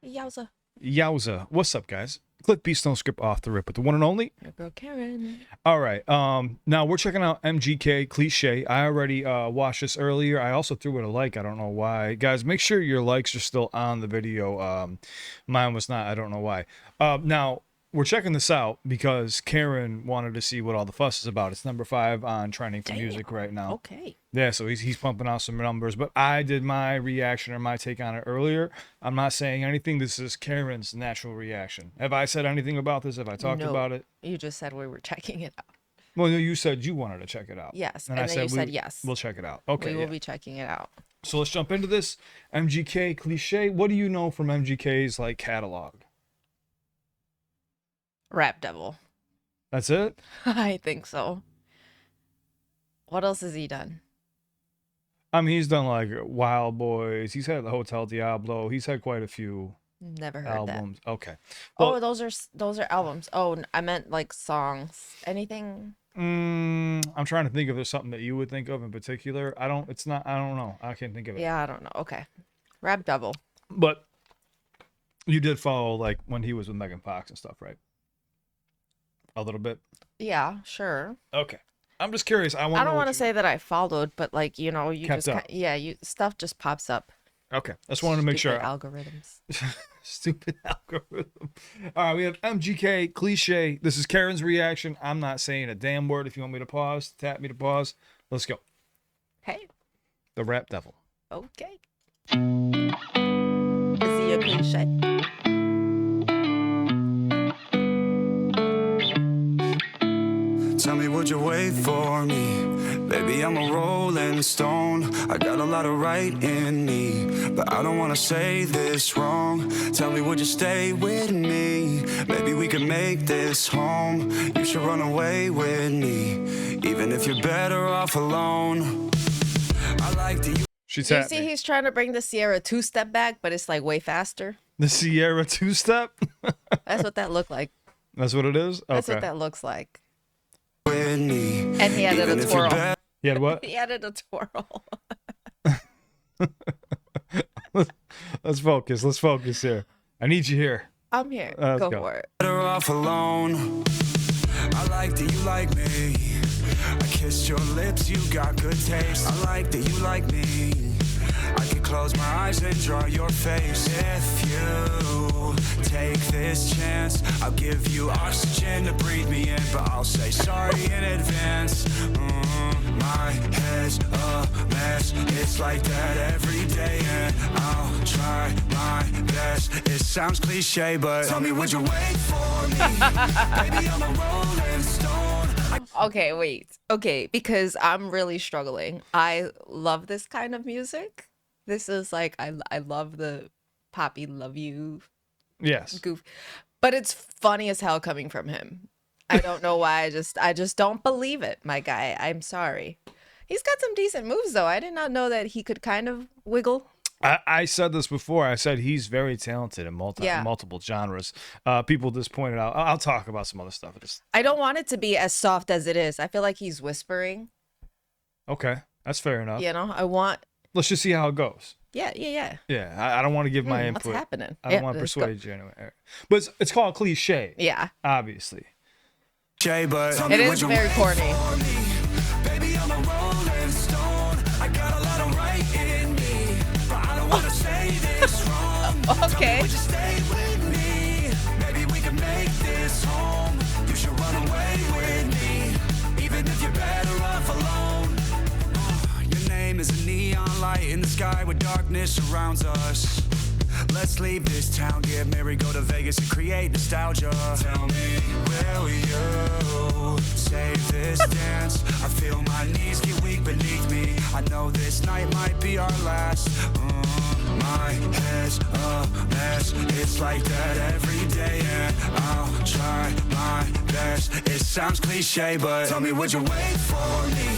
Yowza. Yowza. What's up, guys? CliffBeats no script off the rip with the one and only. Your girl Karen. All right. Now we're checking out MGK Cliché. I already watched this earlier. I also threw it a like. I don't know why. Guys, make sure your likes are still on the video. Mine was not. I don't know why. Now we're checking this out because Karen wanted to see what all the fuss is about. It's number 5 on Trending for Music right now. Okay. Yeah, so he's pumping out some numbers, but I did my reaction or my take on it earlier. I'm not saying anything. This is Karen's natural reaction. Have I said anything about this? Have I talked about it? You just said we were checking it out. Well, no, you said you wanted to check it out. Yes, and I then said you said yes. We'll check it out. Okay, we will be checking it out. So let's jump into this. MGK Cliché. What do you know from MGK's like catalog? Rap Devil. That's it? I think so. What else has he done? I mean, he's done like Wild Boys. He's had the Hotel Diablo. He's had quite a few Never heard albums. that. Okay. Well, oh, those are albums. Oh, I meant like songs. Anything? I'm trying to think if there's something that you would think of in particular. I don't know. I can't think of it. Yeah, I don't know. Okay. Rap Devil. But you did follow like when he was with Megan Fox and stuff, right? A little bit. Yeah, sure. Okay. I'm just curious. I don't want to say that I followed, but like, you know, you kept just up. stuff just pops up. Okay. I just wanted to make sure. Algorithms. Stupid algorithm. All right, we have MGK Cliché. This is Karen's reaction. I'm not saying a damn word. If you want me to pause, tap me to pause. Let's go. Hey. The Rap Devil. Okay. Is he a cliche? Tell me, would you wait for me? Baby, I'm a rolling stone. I got a lot of right in me, but I don't wanna say this wrong. Tell me, would you stay with me? Maybe we could make this home. You should run away with me, even if you're better off alone. I like that you. She's You see, he's trying to bring the Sierra 2-step back, but it's like way faster. The Sierra 2-step? That's what that looked like. That's what it is? Okay. That's what that looks like. With me, and he added a twirl. He had what? He added a twirl. Let's focus. Let's focus here. I need you here. I'm here. Go for it. Better off alone. I like that you like me. I kissed your lips, you got good taste. I like that you like me. I could close my eyes and draw your face. If you take this chance, I'll give you oxygen to breathe me in, but I'll say sorry in advance. My head's a mess. It's like that every day, and I'll try my best. It sounds cliche, but tell me, would you wait for me? Baby, I'm a rolling stone. Okay, wait. Okay, because I'm really struggling. I love this kind of music. This is like, I love the poppy love you. Yes. Goof. But it's funny as hell coming from him. I don't know why. I just don't believe it, my guy. I'm sorry. He's got some decent moves, though. I did not know that he could kind of wiggle. I said this before. I said he's very talented in multiple genres. People just pointed out. I'll talk about some other stuff. I don't want it to be as soft as it is. I feel like he's whispering. Okay, that's fair enough. You know, I want. Let's just see how it goes. Yeah. Yeah, I don't want to give my input. What's happening? I don't want to persuade you anyway. But it's called Cliché. Yeah. Obviously. But it is very corny. Baby, I'm a rolling stone. I got a lot of right in me, but I don't want to say this wrong. Okay. Would you stay with me? Maybe we can make this home. You should run away with me, even if you're better off alone. Your name is a neon light in the sky where darkness surrounds us. Let's leave this town, get married, go to Vegas and create nostalgia. Tell me, will you save this dance? I feel my knees get weak beneath me. I know this night might be our last. My head's a mess. It's like that every day, and I'll try my best. It sounds cliche, but tell me, would you wait for me?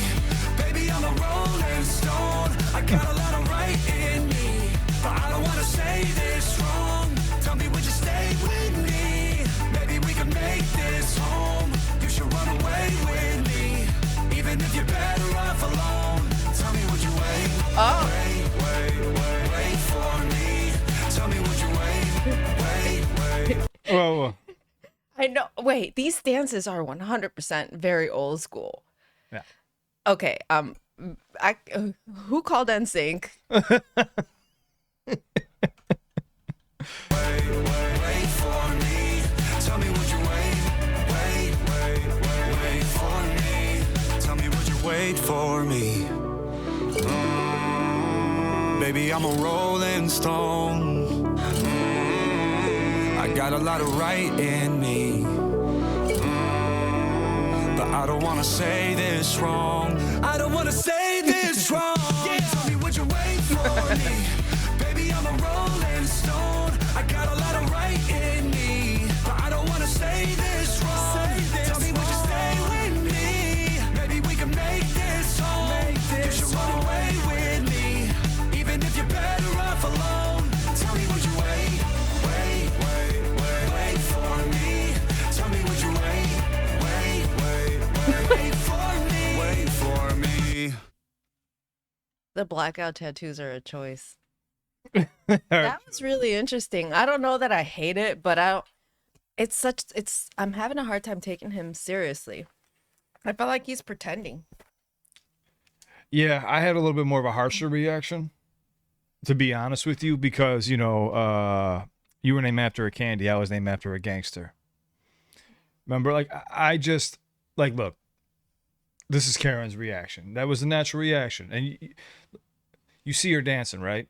Baby, I'm a rolling stone. I got a lot of right in me, but I don't want to say this wrong. Tell me, would you stay with me? Maybe we can make this home. You should run away with me, even if you're better off alone. Tell me, would you wait? Wait for me. Tell me, would you wait? Wait, these dances are 100% very old school. Yeah. Okay, I who called NSYNC? Wait for me. Tell me would you wait for me. Tell me would you wait for me. Baby, I'm a rolling stone. I got a lot of right in me. But I don't wanna say this wrong. I don't wanna say this wrong. Yeah. Tell me would you wait for me. Baby, I'm a rolling stone. I got a lot of right in me. But I don't wanna say this wrong. Tell me would you stay with me. Maybe we can make this home. You should run away with me. Even if you're better off alone. Tell me would you wait for me. Tell me would you wait for me. The blackout tattoos are a choice. That was really interesting. I don't know that I hate it, but I'm having a hard time taking him seriously. I feel like he's pretending. Yeah, I had a little bit more of a harsher reaction, to be honest with you, because, you know, you were named after a candy. I was named after a gangster. Remember, like, I just, like, look, this is Karen's reaction. That was a natural reaction. And you see her dancing, right?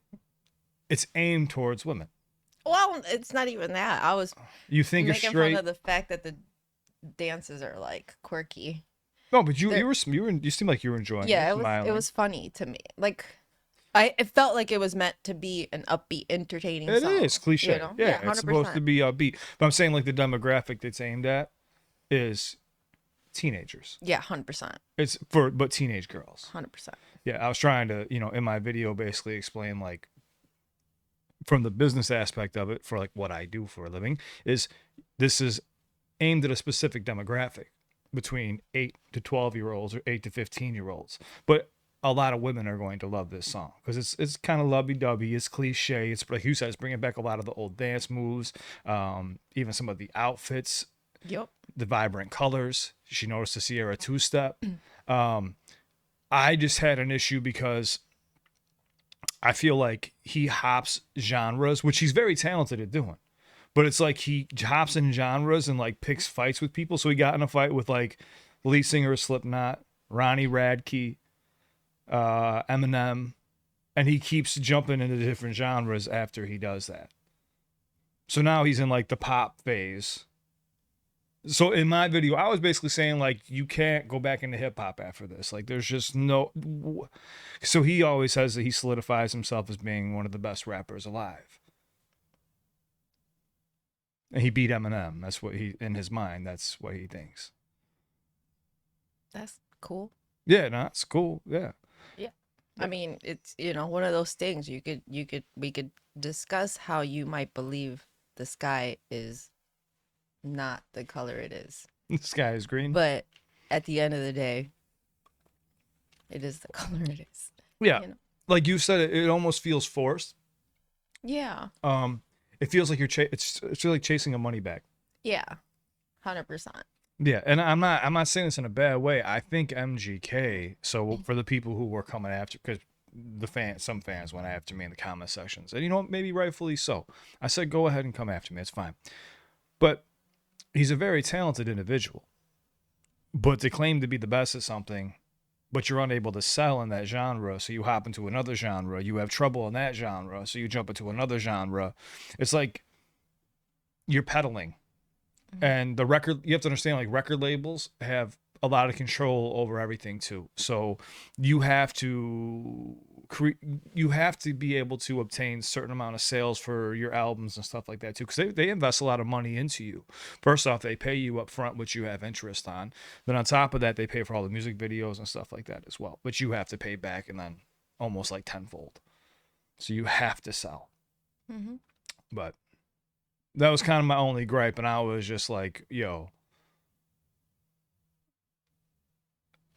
It's aimed towards women. Well, it's not even that. I was You think it's making straight? fun of the fact that the dances are like quirky. No, but you seem like you were enjoying Yeah, it. it Smiling. was funny to me. Like it felt like it was meant to be an upbeat, entertaining It song. is cliche. You know? Yeah, it's supposed to be upbeat. But I'm saying like the demographic that's aimed at is teenagers. Yeah, 100%. It's but teenage girls. 100%. Yeah, I was trying to, you know, in my video basically explain like from the business aspect of it for like what I do for a living is this is aimed at a specific demographic between 8 to 12-year-olds or 8 to 15-year-olds. But a lot of women are going to love this song because it's kind of lovey-dovey, it's cliche, it's like you said, it's bringing back a lot of the old dance moves, even some of the outfits, Yep. the vibrant colors. She noticed the Sierra two-step. I just had an issue because I feel like he hops genres, which he's very talented at doing. But it's like he hops in genres and like picks fights with people. So he got in a fight with like lead singer of Slipknot, Ronnie Radke, Eminem, and he keeps jumping into different genres after he does that. So now he's in like the pop phase. So in my video, I was basically saying like you can't go back into hip hop after this. Like there's just no. So he always says that he solidifies himself as being one of the best rappers alive. And he beat Eminem. That's what he, in his mind, that's what he thinks. That's cool. Yeah, no, it's cool. Yeah. Yeah. I mean, it's, you know, one of those things we could discuss how you might believe the sky is not the color it is. The sky is green. But at the end of the day, it is the color it is. Yeah. You know? Like you said, it almost feels forced. Yeah. It feels like it's like chasing a money bag. Yeah. 100%. Yeah, and I'm not saying this in a bad way. I think MGK. So for the people who were coming after, because some fans went after me in the comment sections, and you know, maybe rightfully so. I said, go ahead and come after me. It's fine. But he's a very talented individual. But to claim to be the best at something, but you're unable to sell in that genre, so you hop into another genre. You have trouble in that genre, so you jump into another genre. It's like you're peddling. And the record, you have to understand, like record labels have a lot of control over everything too. So you have to be able to obtain certain amount of sales for your albums and stuff like that too, because they invest a lot of money into you. First off, they pay you up front, which you have interest on. Then on top of that, they pay for all the music videos and stuff like that as well, but you have to pay back and then almost like tenfold. So you have to sell. Mm-hmm. But that was kind of my only gripe, and I was just like, yo,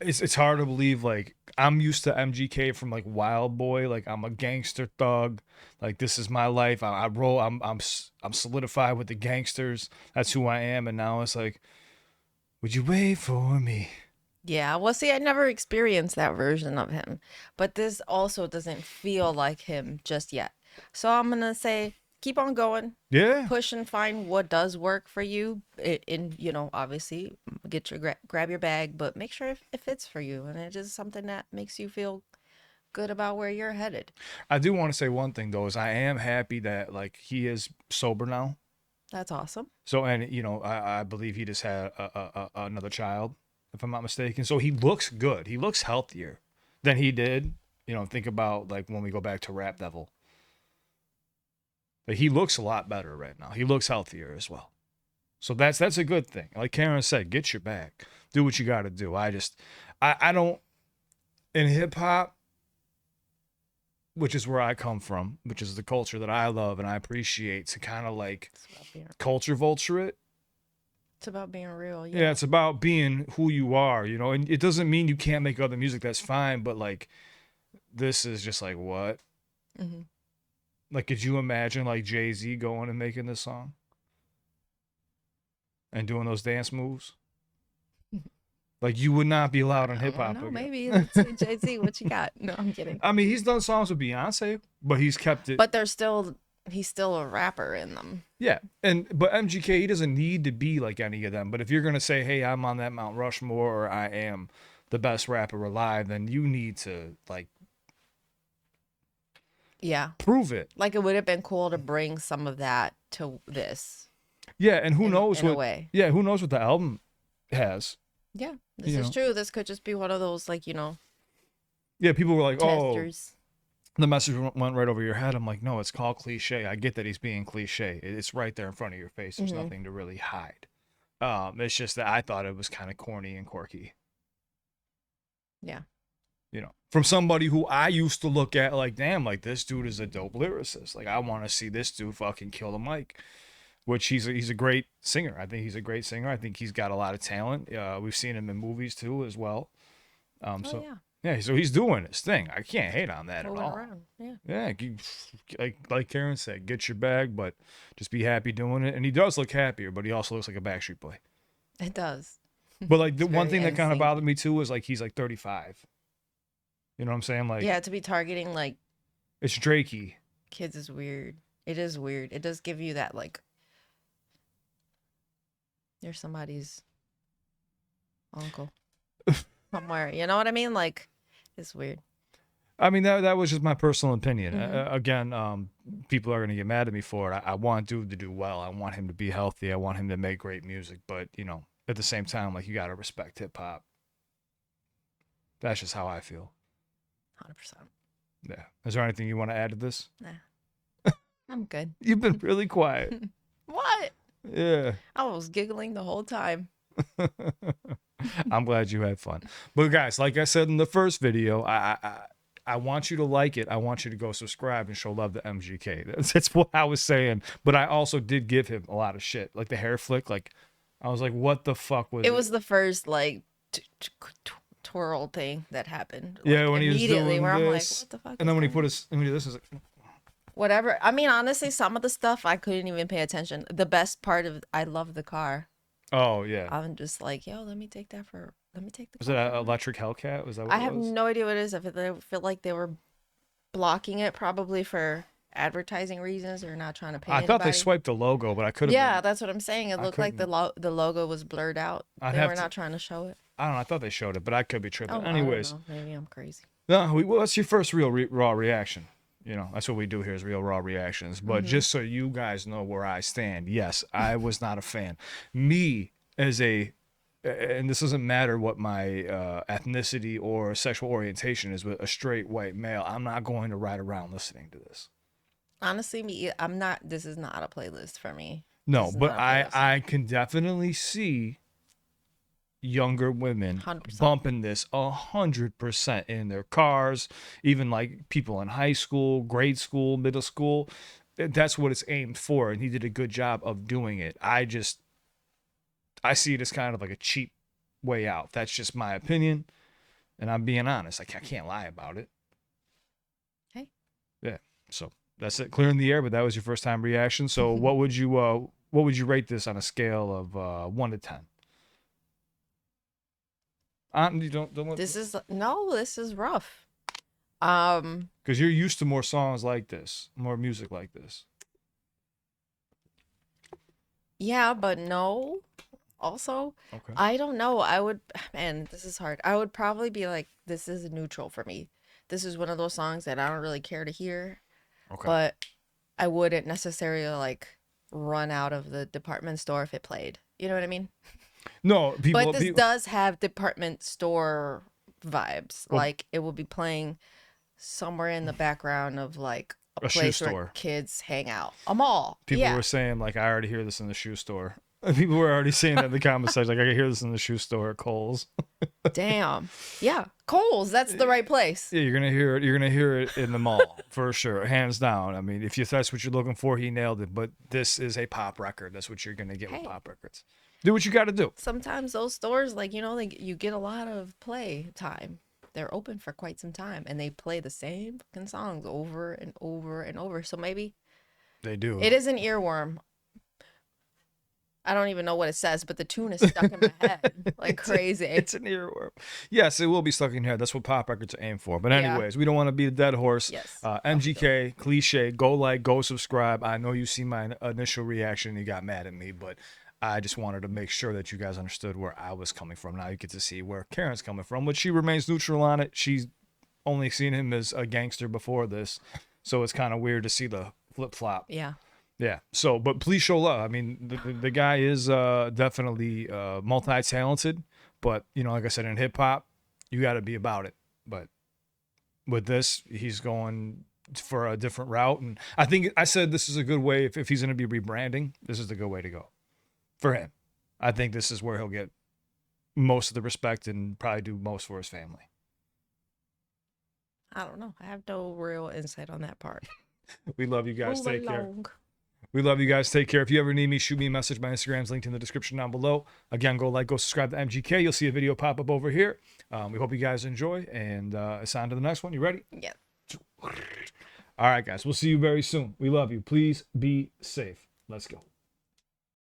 it's hard to believe. Like, I'm used to MGK from like Wild Boy. Like, I'm a gangster thug. Like, this is my life. I roll. I'm solidified with the gangsters. That's who I am. And now it's like, would you wait for me? Yeah, well, see, I never experienced that version of him, but this also doesn't feel like him just yet. So I'm gonna say, keep on going, Yeah. push and find what does work for you. In obviously, get your grab your bag, but make sure it fits for you, and it is something that makes you feel good about where you're headed. I do want to say one thing though, is I am happy that like he is sober now. That's awesome. So, and I believe he just had another child, if I'm not mistaken. So he looks good. He looks healthier than he did. Think about like when we go back to Rap Devil. But he looks a lot better right now. He looks healthier as well. So that's a good thing. Like Karen said, get your bag. Do what you got to do. I don't, in hip hop, which is where I come from, which is the culture that I love and I appreciate, to kind of like culture vulture it. It's about being real. Yeah, it's about being who you are, and it doesn't mean you can't make other music. That's fine. But like, this is just like, what? Mm-hmm. Like, could you imagine like Jay-Z going and making this song and doing those dance moves? Like, you would not be allowed in hip hop. No, maybe let's see, Jay-Z, what you got? No, I'm kidding. I mean, he's done songs with Beyonce, but he's kept it. But he's still a rapper in them. Yeah, but MGK, he doesn't need to be like any of them. But if you're gonna say, hey, I'm on that Mount Rushmore, or I am the best rapper alive, then you need to like, yeah, prove it. Like, it would have been cool to bring some of that to this. Yeah, and who knows in what? A way. Yeah, who knows what the album has? Yeah, this is true. This could just be one of those, like, Yeah, people were like, testers. The message went right over your head. I'm like, no, it's called cliche. I get that he's being cliche. It's right there in front of your face. There's nothing to really hide. It's just that I thought it was kind of corny and quirky. Yeah. From somebody who I used to look at like, damn, like this dude is a dope lyricist. Like, I want to see this dude fucking kill the mic. Which he's a great singer. I think he's a great singer. I think he's got a lot of talent. We've seen him in movies too as well. Yeah, so he's doing his thing. I can't hate on that at all. Around. Yeah. Yeah, like Karen said, get your bag, but just be happy doing it. And he does look happier, but he also looks like a Backstreet Boy. It does. But like the one very thing that kind of NSYNC. bothered me too is like he's like 35. You know what I'm saying? Like, Yeah, to be targeting like it's Drakey. kids is weird. It is weird. It does give you that like you're somebody's uncle somewhere. You know what I mean? Like, it's weird. I mean, that was just my personal opinion. Again, people are going to get mad at me for it. I want dude to do well. I want him to be healthy. I want him to make great music. But, at the same time, like, you got to respect hip hop. That's just how I feel. 100%. Yeah. Is there anything you want to add to this? Nah. I'm good. You've been really quiet. What? Yeah. I was giggling the whole time. I'm glad you had fun. But guys, like I said in the first video, I want you to like it. I want you to go subscribe and show love to MGK. That's what I was saying. But I also did give him a lot of shit. Like the hair flick. Like, I was like, what the fuck was it? It was the first, like, twirl thing that happened. Yeah, like, when he was immediately doing where I'm like, this. what the fuck? And then when he put his, when he did this, was like, whatever. I mean, honestly, some of the stuff I couldn't even pay attention. The best part of I love the car. oh yeah. I'm just like, yo, let me take the Was car it for an me. electric Hellcat? Was that what I it have was? no idea what it is. I feel like they were blocking it probably for advertising reasons or not trying to pay I thought they anybody. swiped the logo, but I could have. Yeah, that's what I'm saying. It I looked like the logo was blurred out. I'd They have were to- not trying to show it. I don't know. I thought they showed it, but I could be tripping. Oh, I don't Anyways, know. Maybe I'm crazy. no, well, that's your first real raw reaction. That's what we do here is real raw reactions. But just so you guys know where I stand, yes, I was not a fan. Me as and this doesn't matter what my ethnicity or sexual orientation is, with a straight white male, I'm not going to ride around listening to this. Honestly, I'm not. This is not a playlist for me. No, This is but not a playlist. I can definitely see younger women 100%. bumping this 100% in their cars, even like people in high school, grade school, middle school. That's what it's aimed for, and he did a good job of doing it. I see it as kind of like a cheap way out. That's just my opinion. and I'm being honest. I can't lie about it. Hey. Yeah. So that's it. Clearing the air, but that was your first time reaction. So what would you rate this on a scale of 1 to 10? You don't This is rough. because you're used to more songs like this, more music like this. Yeah, but no. Also, Okay. I don't know. Man, this is hard. I would probably be like, this is neutral for me. This is one of those songs that I don't really care to hear, Okay. but I wouldn't necessarily like run out of the department store if it played. You know what I mean? No, people. But this does have department store vibes. Well- Like it will be playing somewhere in the background of like a A shoe place where store. kids hang out. A mall. People Yeah. were saying like, I already hear this in the shoe store. People were already saying that in the comment section. Like, I can hear this in the shoe store at Kohl's. Damn. Yeah. Kohl's, that's the right place. Yeah, you're gonna hear it. You're gonna hear it in the mall for sure, hands down. I mean, if that's what you're looking for, he nailed it. But this is a pop record. That's what you're gonna get with Hey. pop records. Do what you got to do. Sometimes those stores, like, like you get a lot of play time. They're open for quite some time and they play the same fucking songs over and over and over. So maybe They do. it is an earworm. I don't even know what it says, but the tune is stuck in my head like crazy. It's an earworm. Yes, it will be stuck in your head. That's what pop records are aimed for. But Yeah. anyways, we don't want to be a dead horse. Yes. MGK, Cliché, go like, go subscribe. I know you see my initial reaction. You got mad at me, but I just wanted to make sure that you guys understood where I was coming from. Now you get to see where Karen's coming from, but she remains neutral on it. She's only seen him as a gangster before this, so it's kind of weird to see the flip-flop. Yeah. Yeah. So, but please show love. I mean, the guy is definitely multi-talented, but like I said, in hip hop, you got to be about it. But with this, he's going for a different route, and I think I said this is a good way if he's going to be rebranding. This is the good way to go for him. I think this is where he'll get most of the respect and probably do most for his family. I don't know. I have no real insight on that part. We love you guys. Move Take care. along. We love you guys. Take care. If you ever need me, shoot me a message. My Instagram's linked in the description down below. Again, go like, go subscribe to MGK. You'll see a video pop up over here. We hope you guys enjoy, and it's on to the next one. You ready? Yeah. All right, guys. We'll see you very soon. We love you. Please be safe. Let's go.